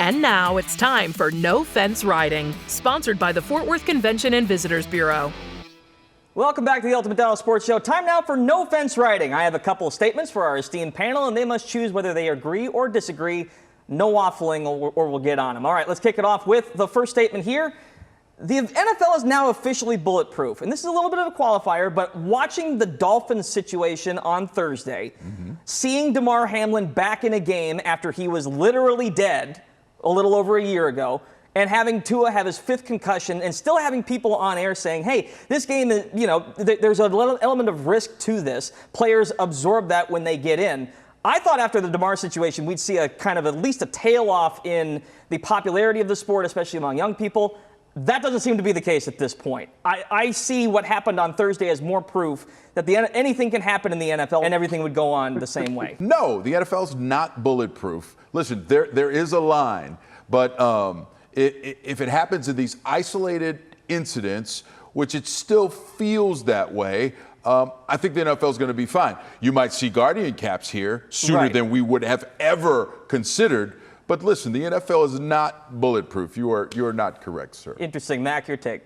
And now it's time for No Fence Riding, sponsored by the Fort Worth Convention and Visitors Bureau. Welcome back to the Ultimate Dallas Sports Show. Time now for No Fence Riding. I have a couple of statements for our esteemed panel, and they must choose whether they agree or disagree. No waffling, or we'll get on them. All right, let's kick it off with the first statement here. The NFL is now officially bulletproof, and this is a little bit of a qualifier, but watching the Dolphins situation on Thursday, seeing Damar Hamlin back in a game after he was literally dead a little over a year ago, and having Tua have his 5th concussion, and still having people on air saying, hey, this game is, there's a little element of risk to this. Players absorb that when they get in. I thought after the Damar situation, we'd see a kind of at least a tail off in the popularity of the sport, especially among young people. That doesn't seem to be the case at this point. I see what happened on Thursday as more proof that anything can happen in the NFL and everything would go on the same way. No, the NFL's not bulletproof. Listen, there is a line, but if it happens in these isolated incidents, which it still feels that way, I think the NFL is going to be fine. You might see guardian caps here sooner than we would have ever considered. But listen, the NFL is not bulletproof. You are not correct, sir. Interesting. Mac, your take.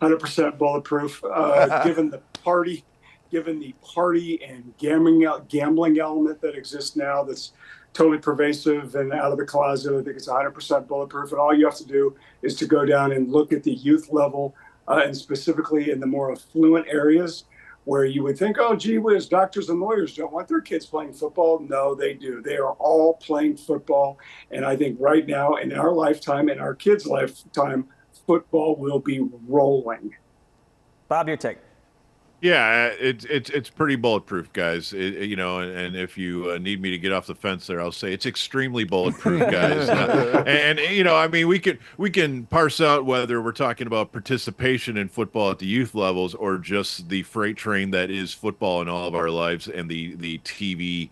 100% bulletproof. Given the party and gambling element that exists now that's totally pervasive and out of the closet, I think it's 100% bulletproof. And all you have to do is to go down and look at the youth level, and specifically in the more affluent areas where you would think, oh, gee whiz, doctors and lawyers don't want their kids playing football. No, they do. They are all playing football. And I think right now in our lifetime, in our kids' lifetime, football will be rolling. Bob, your take. Yeah, it's pretty bulletproof, guys. And if you need me to get off the fence there, I'll say it's extremely bulletproof, guys. We can parse out whether we're talking about participation in football at the youth levels or just the freight train that is football in all of our lives and the TV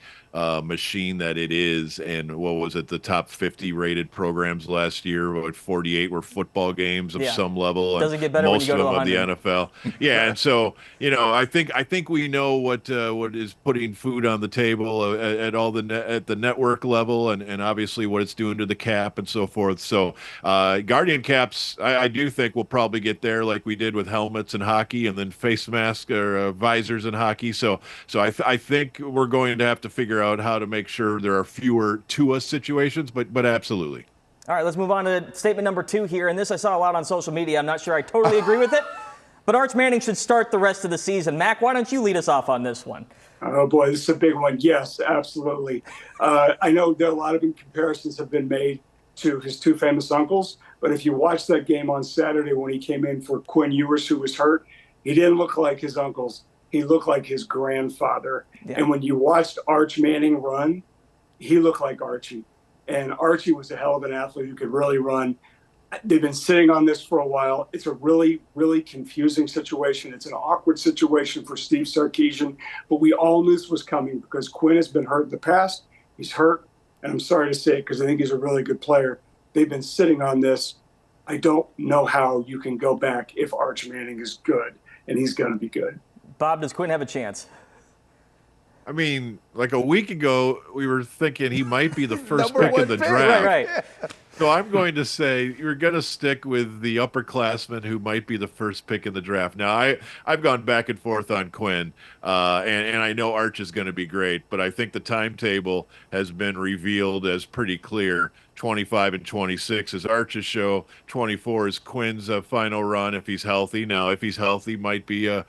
machine that it is. And what was it? The top 50 rated programs last year, 48 were football games of some level. Doesn't get better most when you go of them to of the NFL. Yeah, and so I think we know what is putting food on the table at the network level, and obviously what it's doing to the cap and so forth. So guardian caps, I do think we'll probably get there like we did with helmets in hockey, and then face masks or visors in hockey. So I think we're going to have to figure out how to make sure there are fewer Tua situations, but absolutely. All right, let's move on to statement number 2 here. And this I saw a lot on social media. I'm not sure I totally agree with it, but Arch Manning should start the rest of the season. Mac, why don't you lead us off on this one? Oh, boy, this is a big one. Yes, absolutely. I know that a lot of comparisons have been made to his 2 famous uncles, but if you watch that game on Saturday when he came in for Quinn Ewers, who was hurt, he didn't look like his uncles. He looked like his grandfather. Yeah. And when you watched Arch Manning run, he looked like Archie. And Archie was a hell of an athlete who could really run. They've been sitting on this for a while. It's a really, really confusing situation. It's an awkward situation for Steve Sarkisian, but we all knew this was coming because Quinn has been hurt in the past. He's hurt, and I'm sorry to say it because I think he's a really good player. They've been sitting on this. I don't know how you can go back if Arch Manning is good, and he's going to be good. Bob, does Quinn have a chance? I mean, like a week ago, we were thinking he might be the first pick in the draft. Right. So I'm going to say you're going to stick with the upperclassman who might be the first pick in the draft. Now, I've gone back and forth on Quinn, and I know Arch is going to be great, but I think the timetable has been revealed as pretty clear. 25 and 26 is Arch's show. 24 is Quinn's final run if he's healthy. Now, if he's healthy, might be an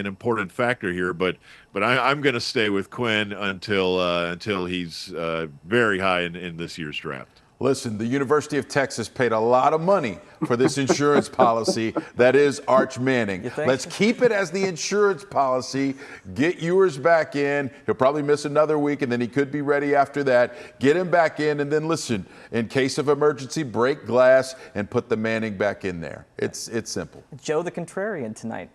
important factor here, but I'm going to stay with Quinn until he's very high in this year's draft. Listen, the University of Texas paid a lot of money for this insurance policy that is Arch Manning. Let's keep it as the insurance policy. Get Ewers back in. He'll probably miss another week, and then he could be ready after that. Get him back in, and then listen, in case of emergency, break glass and put the Manning back in there. It's simple. Joe the Contrarian tonight.